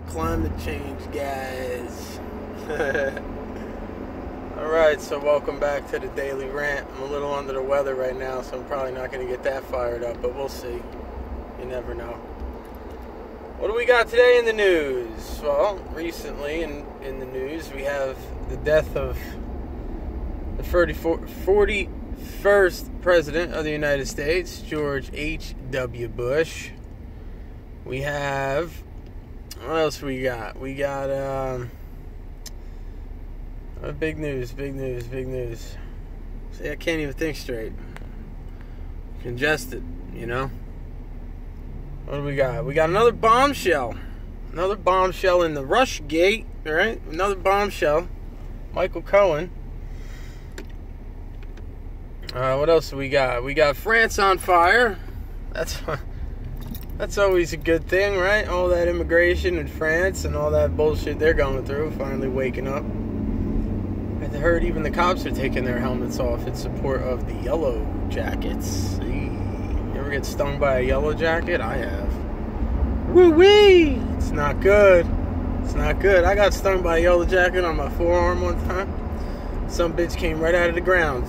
climate change, guys. Alright, so welcome back to the Daily Rant. I'm a little under the weather right now, so I'm probably not going to get that fired up, but we'll see. You never know. What do we got today in the news? Well, recently in the news, we have the death of the 41st President of the United States, George H.W. Bush. We have... what else we got? We got... big news. See, I can't even think straight. Congested, you know? What do we got? We got another bombshell. Another bombshell in the Rushgate, right? Another bombshell. Michael Cohen. What else do we got? We got France on fire. That's always a good thing, right? All that immigration in France and all that bullshit they're going through, finally waking up. I heard even the cops are taking their helmets off in support of the yellow jackets. You ever get stung by a yellow jacket? I have. Woo-wee! It's not good. It's not good. I got stung by a yellow jacket on my forearm one time. Some bitch came right out of the ground.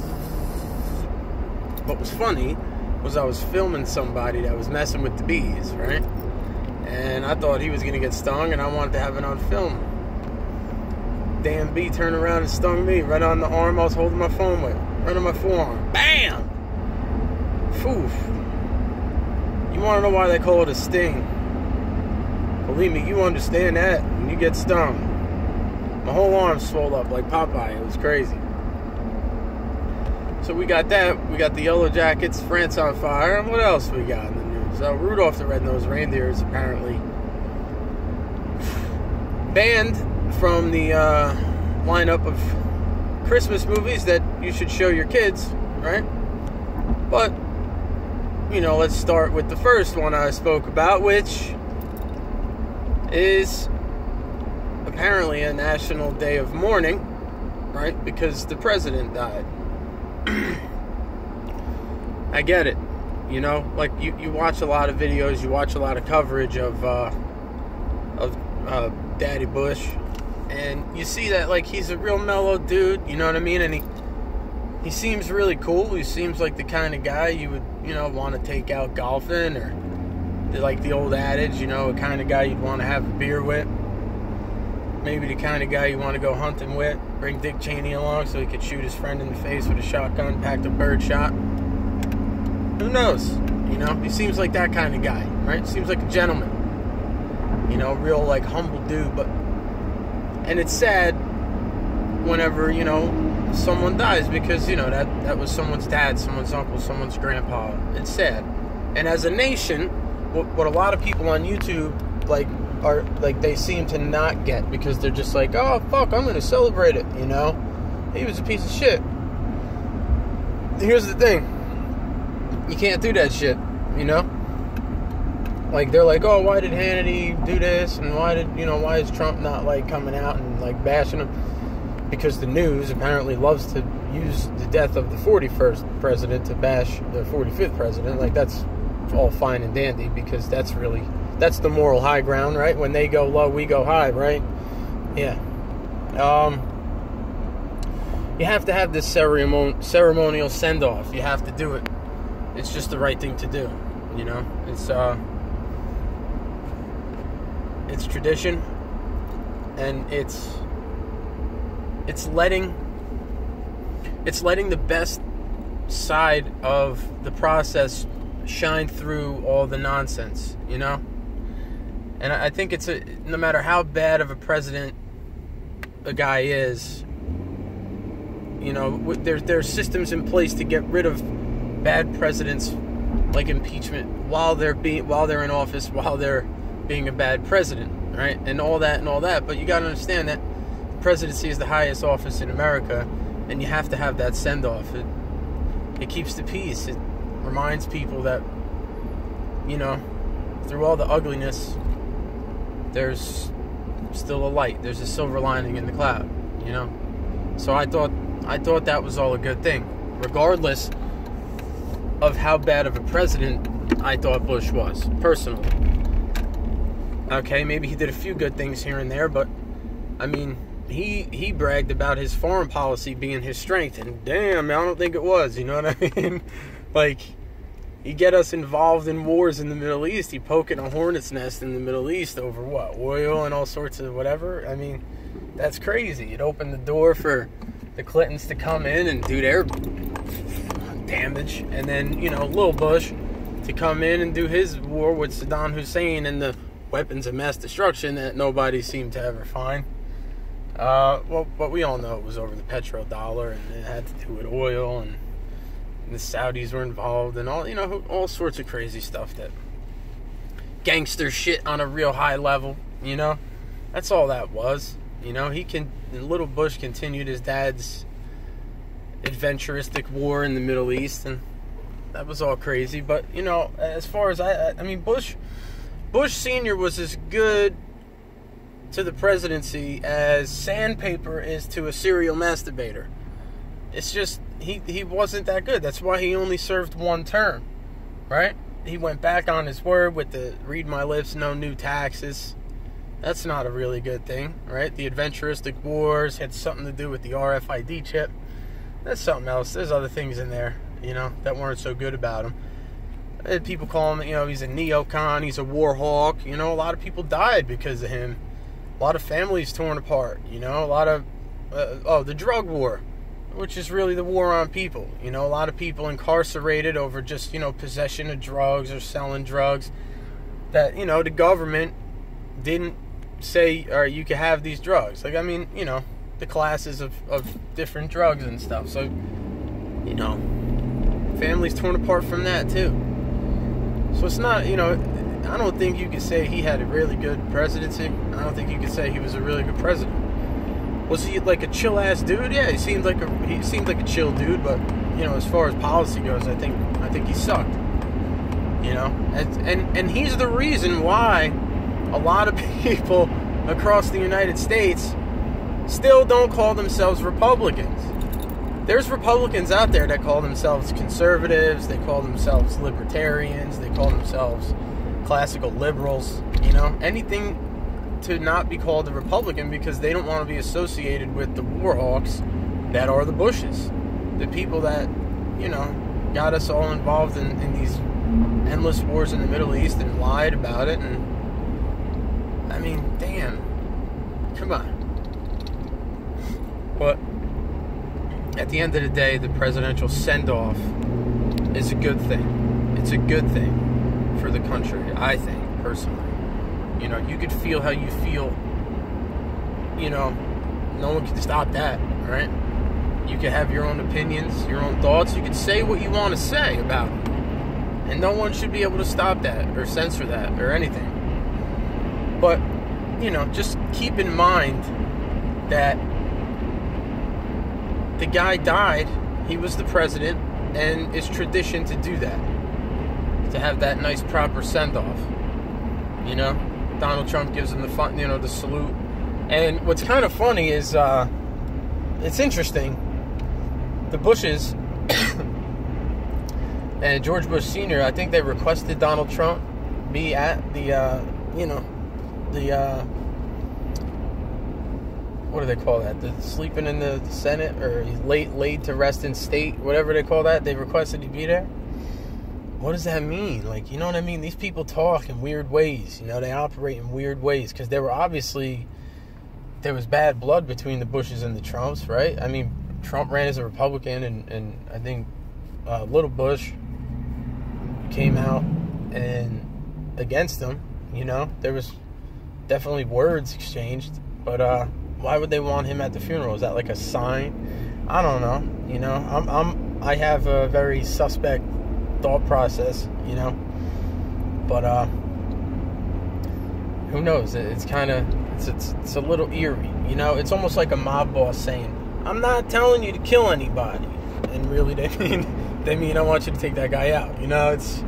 What was funny was I was filming somebody that was messing with the bees, right? And I thought he was going to get stung, and I wanted to have it on film. Damn bee turned around and stung me right on the arm I was holding my phone with. Right on my forearm. Bam! Foof. You want to know why they call it a sting? Believe me, you understand that when you get stung. My whole arm swelled up like Popeye. It was crazy. So we got that. We got the yellow jackets, France on fire. And what else we got in the news? Rudolf the red-nosed reindeer is apparently banned from the lineup of Christmas movies that you should show your kids, right? But, you know, let's start with the first one I spoke about, which is apparently a national day of mourning, right? Because the president died. I get it. You know, like you watch a lot of videos, you watch a lot of coverage of Daddy Bush, and you see that, like, he's a real mellow dude, you know what I mean? And he seems really cool. He seems like the kind of guy you would, you know, want to take out golfing, or like the old adage, you know, the kind of guy you'd want to have a beer with. Maybe the kind of guy you want to go hunting with. Bring Dick Cheney along so he could shoot his friend in the face with a shotgun, packed a bird shot. Who knows? You know, he seems like that kind of guy, right? Seems like a gentleman. You know, real, like, humble dude, but... and it's sad whenever, you know, someone dies, because, you know, that was someone's dad, someone's uncle, someone's grandpa. It's sad. And as a nation, what a lot of people on YouTube, like, are, like, they seem to not get, because they're just like, oh, fuck, I'm gonna celebrate it, you know? He was a piece of shit. Here's the thing. You can't do that shit, you know? Like, they're like, oh, why did Hannity do this? And why is Trump not, like, coming out and, like, bashing him? Because the news apparently loves to use the death of the 41st president to bash the 45th president. Like, that's all fine and dandy, because that's the moral high ground, right? When they go low, we go high, right? Yeah. You have to have this ceremonial send-off. You have to do it. It's just the right thing to do, you know? It's tradition, and it's letting the best side of the process shine through all the nonsense, you know? And I think no matter how bad of a president a guy is, you know, there's systems in place to get rid of bad presidents, like impeachment, while they're in office, while they're being a bad president, right? And all that. But you got to understand that the presidency is the highest office in America, and you have to have that send-off. It keeps the peace. It reminds people that, you know, through all the ugliness, there's still a light. There's a silver lining in the cloud, you know? So I thought that was all a good thing, regardless of how bad of a president I thought Bush was, personally. Okay, maybe he did a few good things here and there, but, I mean, he bragged about his foreign policy being his strength, and damn, I don't think it was, you know what I mean? Like, you get us involved in wars in the Middle East, you poking a hornet's nest in the Middle East over what, oil and all sorts of whatever? I mean, that's crazy. It opened the door for the Clintons to come in and do their damage, and then, you know, Lil Bush to come in and do his war with Saddam Hussein and the weapons of mass destruction that nobody seemed to ever find. Well, but we all know it was over the petrodollar, and it had to do with oil, and the Saudis were involved, and all, you know, all sorts of crazy stuff, that gangster shit on a real high level, you know? That's all that was, you know? Little Bush continued his dad's adventuristic war in the Middle East, and that was all crazy. But, you know, as far as I mean, Bush Sr. was as good to the presidency as sandpaper is to a serial masturbator. It's just, he wasn't that good. That's why he only served one term, right? He went back on his word with the read my lips, no new taxes. That's not a really good thing, right? The adventuristic wars had something to do with the RFID chip. That's something else. There's other things in there, you know, that weren't so good about him. And people call him, you know, he's a neocon, he's a war hawk. You know, a lot of people died because of him. A lot of families torn apart, you know, a lot of, the drug war, which is really the war on people. You know, a lot of people incarcerated over just, you know, possession of drugs or selling drugs that, you know, the government didn't say, all right, you can have these drugs. Like, I mean, you know, the classes of different drugs and stuff. So, you know, families torn apart from that too. So it's not, you know, I don't think you could say he had a really good presidency. I don't think you could say he was a really good president. Was he like a chill ass dude? Yeah, he seemed like a chill dude, but, you know, as far as policy goes, I think he sucked. You know, and he's the reason why a lot of people across the United States still don't call themselves Republicans. There's Republicans out there that call themselves conservatives, they call themselves libertarians, they call themselves classical liberals, you know, anything to not be called a Republican, because they don't want to be associated with the war hawks that are the Bushes, the people that, you know, got us all involved in these endless wars in the Middle East and lied about it. And I mean, damn, come on. But at the end of the day, the presidential send-off is a good thing. It's a good thing for the country, I think, personally. You know, you could feel how you feel. You know, no one can stop that, right? You can have your own opinions, your own thoughts. You can say what you want to say about it. And no one should be able to stop that or censor that or anything. But, you know, just keep in mind that the guy died, he was the president, and it's tradition to do that. To have that nice proper send-off. You know? Donald Trump gives him the salute. And what's kind of funny is, it's interesting. The Bushes and George Bush Sr., I think they requested Donald Trump be at the, what do they call that? The sleeping in the Senate, or he's laid to rest in state, whatever they call that. They requested he be there. What does that mean? Like, you know what I mean? These people talk in weird ways. You know, they operate in weird ways, because there was bad blood between the Bushes and the Trumps, right? I mean, Trump ran as a Republican, and I think Little Bush came out and against him. You know, there was definitely words exchanged, but why would they want him at the funeral? Is that like a sign? I don't know. You know, I have a very suspect thought process, you know, but who knows? It's kind of it's a little eerie, you know. It's almost like a mob boss saying, "I'm not telling you to kill anybody," and really they mean I want you to take that guy out. You know, it's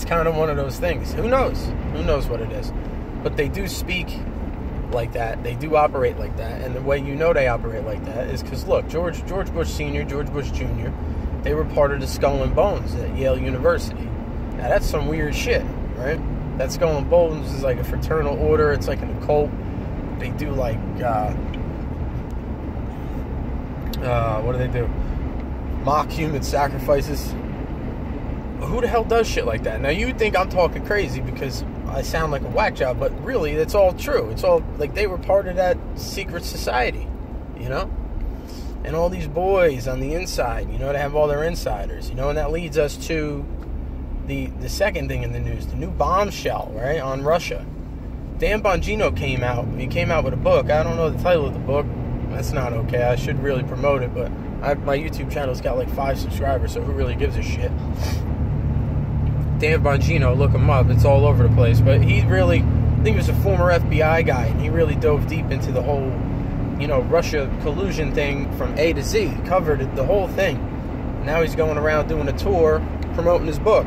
kind of one of those things. Who knows what it is? But they do speak like that. They do operate like that, and the way you know they operate like that is because, look, George Bush Sr., George Bush Jr., they were part of the Skull and Bones at Yale University. Now, that's some weird shit, right? that Skull and Bones is like a fraternal order. It's like an occult. They do like, what do they do? Mock human sacrifices. Who the hell does shit like that? Now, you think I'm talking crazy because I sound like a whack job, but really, it's all true. It's all, like, they were part of that secret society, you know? And all these boys on the inside, you know, they have all their insiders, you know? And that leads us to the second thing in the news, the new bombshell, right, on Russia. Dan Bongino came out. He came out with a book. I don't know the title of the book. That's not okay. I should really promote it, but my YouTube channel's got like 5 subscribers, so who really gives a shit? Dan Bongino, look him up. It's all over the place. But he really, I think he was a former FBI guy, and he really dove deep into the whole, you know, Russia collusion thing from A to Z. He covered the whole thing. Now he's going around doing a tour promoting his book.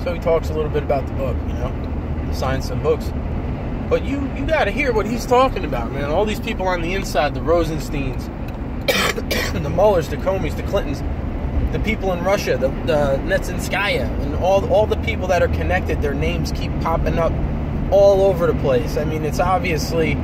So he talks a little bit about the book, you know, signed some books. But you got to hear what he's talking about, man. All these people on the inside, the Rosensteins, the Muellers, the Comeys, the Clintons, the people in Russia, the Netzinskaya, and all the people that are connected, their names keep popping up all over the place. I mean, it's obviously,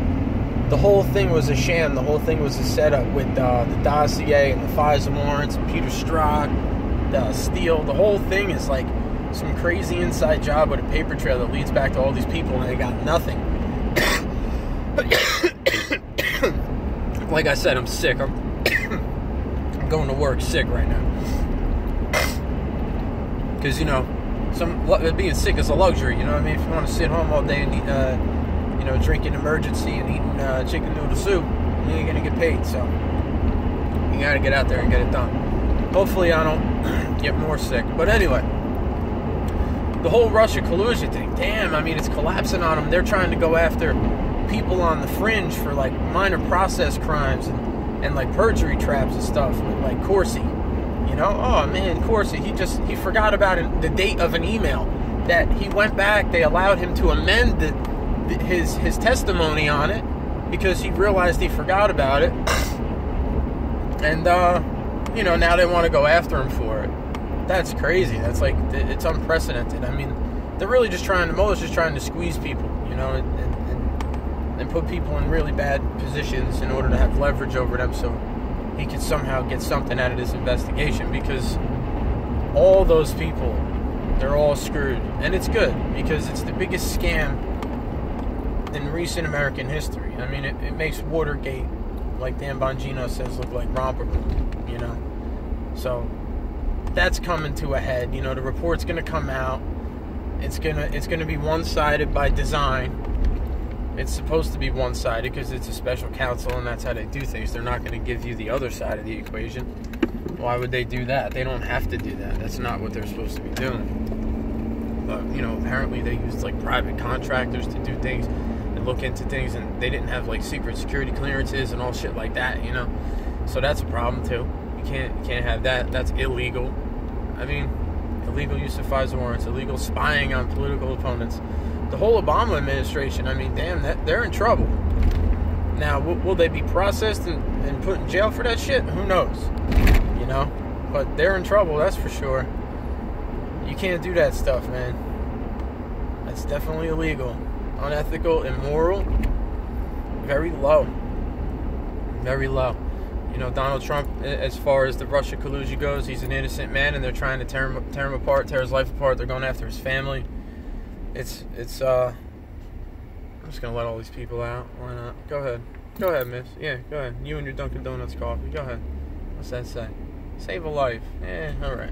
the whole thing was a sham. The whole thing was a setup with the dossier and the FISA warrants, and Peter Strzok, Steele. The whole thing is like some crazy inside job with a paper trail that leads back to all these people, and they got nothing. Like I said, I'm sick. I'm going to work sick right now. Because, you know, being sick is a luxury, you know what I mean? If you want to sit home all day and eat, you know, drinking emergency and eating chicken noodle soup, you ain't going to get paid. So you got to get out there and get it done. Hopefully I don't get more sick. But anyway, the whole Russia collusion thing, damn, I mean, it's collapsing on them. They're trying to go after people on the fringe for, like, minor process crimes and like, perjury traps and stuff, like Corsi. You know, oh man, Corsi, he forgot about the date of an email that he went back. They allowed him to amend his testimony on it because he realized he forgot about it. And, you know, now they want to go after him for it. That's crazy. That's like, it's unprecedented. I mean, they're really just Mueller's just trying to squeeze people, you know, and put people in really bad positions in order to have leverage over them so he could somehow get something out of this investigation, because all those people, they're all screwed. And it's good, because it's the biggest scam in recent American history. I mean, it makes Watergate, like Dan Bongino says, look like romper room, you know? So that's coming to a head. You know, the report's going to come out. It's gonna be one-sided by design. It's supposed to be one-sided because it's a special counsel and that's how they do things. They're not going to give you the other side of the equation. Why would they do that? They don't have to do that. That's not what they're supposed to be doing. But, you know, apparently they used, like, private contractors to do things and look into things, and they didn't have, like, secret security clearances and all shit like that, you know? So that's a problem, too. You can't have that. That's illegal. I mean, illegal use of FISA warrants, illegal spying on political opponents. The whole Obama administration, I mean, damn, they're in trouble. Now, will they be processed and put in jail for that shit? Who knows? You know? But they're in trouble, that's for sure. You can't do that stuff, man. That's definitely illegal. Unethical, immoral. Very low. Very low. You know, Donald Trump, as far as the Russia collusion goes, he's an innocent man, and they're trying to tear him apart, tear his life apart. They're going after his family. I'm just gonna let all these people out. Why not? Go ahead, miss. Yeah, go ahead. You and your Dunkin' Donuts coffee. Go ahead. What's that say? Save a life. All right.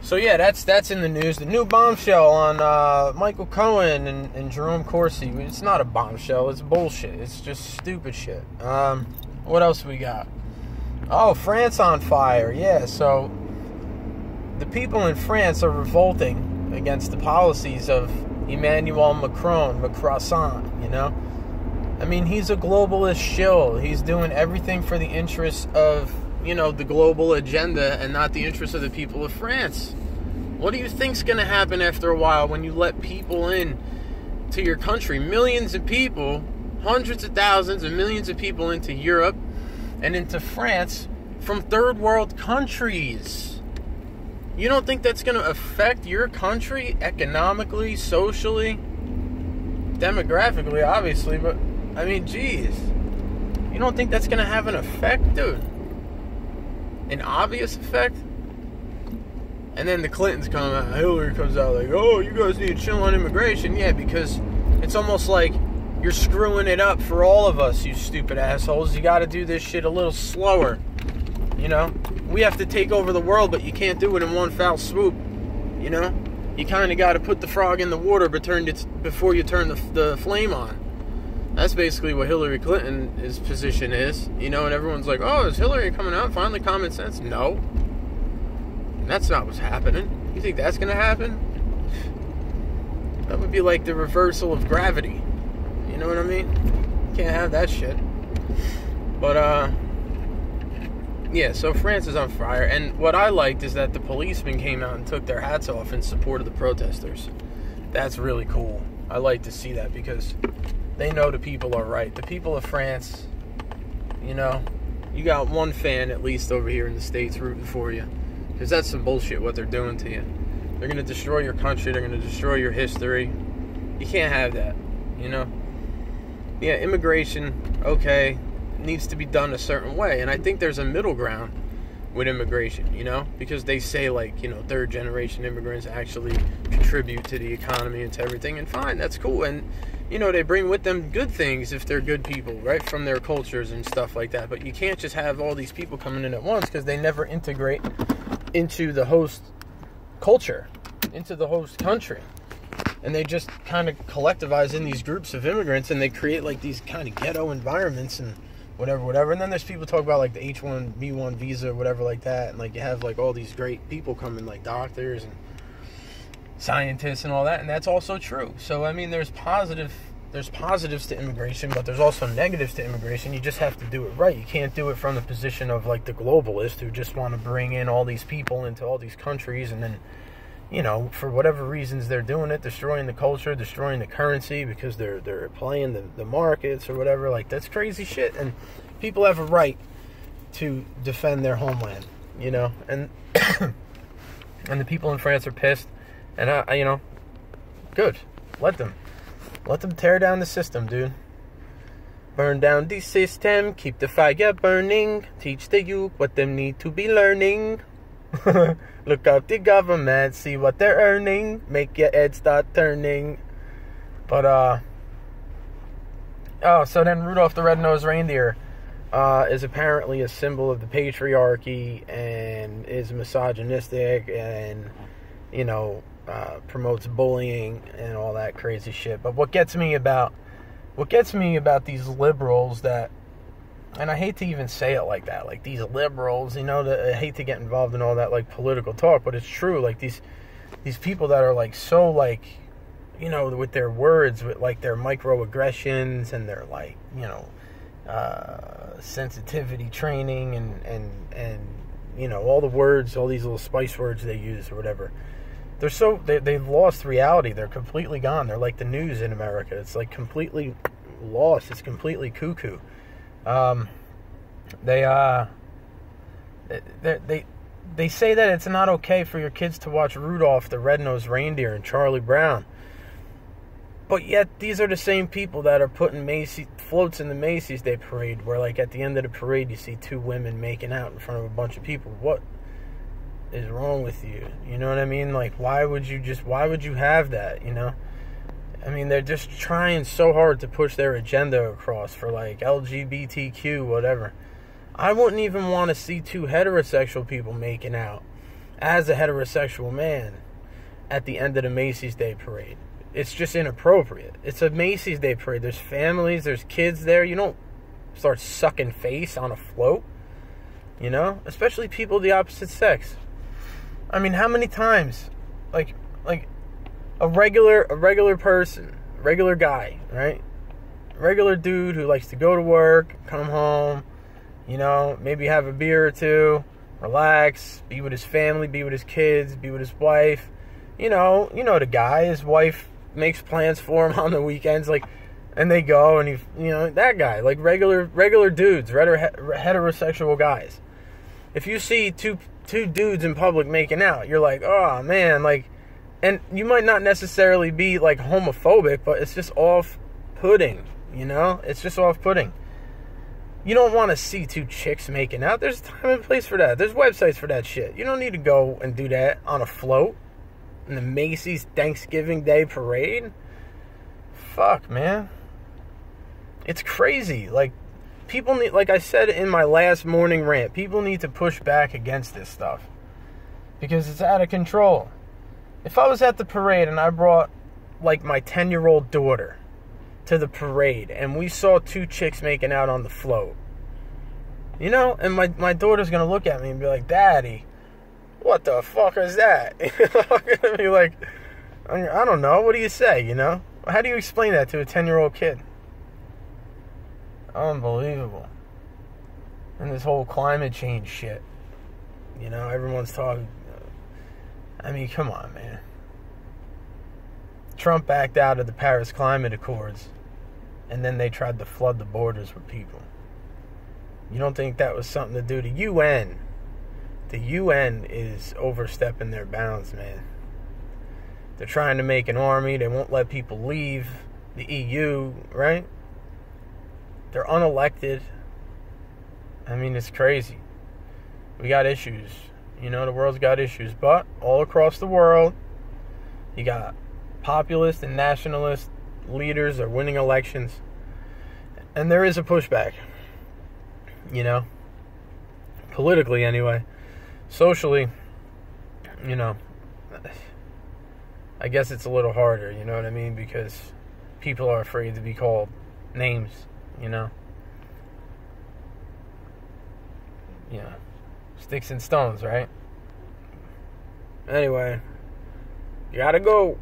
So yeah, that's in the news. The new bombshell on Michael Cohen and Jerome Corsi. It's not a bombshell. It's bullshit. It's just stupid shit. What else we got? Oh, France on fire. Yeah. So the people in France are revolting against the policies of Emmanuel Macron, you know? I mean, he's a globalist shill. He's doing everything for the interests of, you know, the global agenda and not the interests of the people of France. What do you think's going to happen after a while when you let people in to your country? Millions of people, hundreds of thousands and millions of people into Europe and into France from third world countries. You don't think that's going to affect your country economically, socially, demographically, obviously, but, I mean, geez. You don't think that's going to have an effect, dude? An obvious effect? And then the Clintons come out, Hillary comes out like, oh, you guys need to chill on immigration. Yeah, because it's almost like you're screwing it up for all of us, you stupid assholes. You got to do this shit a little slower. You know? We have to take over the world, but you can't do it in one foul swoop. You know? You kind of got to put the frog in the water before you turn the flame on. That's basically what Hillary Clinton's position is. You know, and everyone's like, oh, is Hillary coming out? Finally common sense? No. And that's not what's happening. You think that's going to happen? That would be like the reversal of gravity. You know what I mean? You can't have that shit. But, yeah, so France is on fire. And what I liked is that the policemen came out and took their hats off in support of the protesters. That's really cool. I like to see that because they know the people are right. The people of France, you know, you got one fan at least over here in the States rooting for you. Because that's some bullshit what they're doing to you. They're going to destroy your country. They're going to destroy your history. You can't have that, you know? Yeah, immigration, okay, needs to be done a certain way. And I think there's a middle ground with immigration, you know? Because they say, like, you know, third-generation immigrants actually contribute to the economy and to everything. And fine, that's cool. And, you know, they bring with them good things if they're good people, right? From their cultures and stuff like that. But you can't just have all these people coming in at once because they never integrate into the host culture, into the host country. And they just kind of collectivize in these groups of immigrants and they create like these kind of ghetto environments and whatever. And then there's people talk about like the H1B1 visa or whatever like that. And like you have like all these great people coming, like doctors and scientists and all that. And that's also true. So, I mean, there's positives to immigration, but there's also negatives to immigration. You just have to do it right. You can't do it from the position of like the globalist who just want to bring in all these people into all these countries and then, you know, for whatever reasons they're doing it, destroying the culture, destroying the currency because they're playing the markets or whatever. Like, that's crazy shit. And people have a right to defend their homeland, you know. And and the people in France are pissed. And I you know, good. Let them tear down the system, dude. Burn down the system, keep the fire burning, teach the youth what they need to be learning. Look out the government, see what they're earning, make your head start turning. But so then Rudolf the Red-Nosed Reindeer is apparently a symbol of the patriarchy and is misogynistic and, you know, promotes bullying and all that crazy shit. But what gets me about these liberals that, and I hate to even say it like that, like these liberals, you know, I hate to get involved in all that like political talk, but it's true. Like these people that are like so like, you know, with their words, with like their microaggressions and their like, you know, sensitivity training and you know, all the words, all these little spice words they use or whatever. They've lost reality. They're completely gone. They're like the news in America. It's like completely lost. It's completely cuckoo. They say that it's not okay for your kids to watch Rudolph the Red-Nosed Reindeer and Charlie Brown. But yet these are the same people that are putting floats in the Macy's Day Parade where like at the end of the parade you see two women making out in front of a bunch of people. What is wrong with you? You know what I mean? Like, why would you have that, you know? I mean, they're just trying so hard to push their agenda across for, like, LGBTQ, whatever. I wouldn't even want to see two heterosexual people making out as a heterosexual man at the end of the Macy's Day Parade. It's just inappropriate. It's a Macy's Day Parade. There's families, there's kids there. You don't start sucking face on a float, you know? Especially people of the opposite sex. I mean, how many times, like a regular person, regular guy, right? Regular dude who likes to go to work, come home, you know, maybe have a beer or two, relax, be with his family, be with his kids, be with his wife. You know the guy, his wife makes plans for him on the weekends, like, and they go and that guy, like regular dudes, heterosexual guys. If you see two two dudes in public making out. You're like, oh man, like, and you might not necessarily be like homophobic, but it's just off-putting, you know? It's just off-putting. You don't want to see two chicks making out. There's time and place for that. There's websites for that shit. You don't need to go and do that on a float in the Macy's Thanksgiving Day Parade. Fuck, man. It's crazy. Like, people need, like I said in my last morning rant, people need to push back against this stuff because it's out of control. If I was at the parade and I brought, like, my 10-year-old daughter to the parade and we saw two chicks making out on the float, you know, and my daughter's gonna look at me and be like, Daddy, what the fuck is that? I'm gonna be like, I don't know, what do you say, you know? How do you explain that to a 10-year-old kid? Unbelievable. And this whole climate change shit, you know, everyone's talking. I mean, come on, man. Trump backed out of the Paris Climate Accords, and then they tried to flood the borders with people. You don't think that was something to do? The UN. The UN is overstepping their bounds, man. They're trying to make an army. They won't let people leave the EU, right? They're unelected. I mean, it's crazy. We got issues. You know, the world's got issues. But all across the world, you got populist and nationalist leaders are winning elections. And there is a pushback. You know? Politically, anyway. Socially, you know, I guess it's a little harder, you know what I mean? Because people are afraid to be called names, you know? You know, sticks and stones, right? Anyway, you gotta go.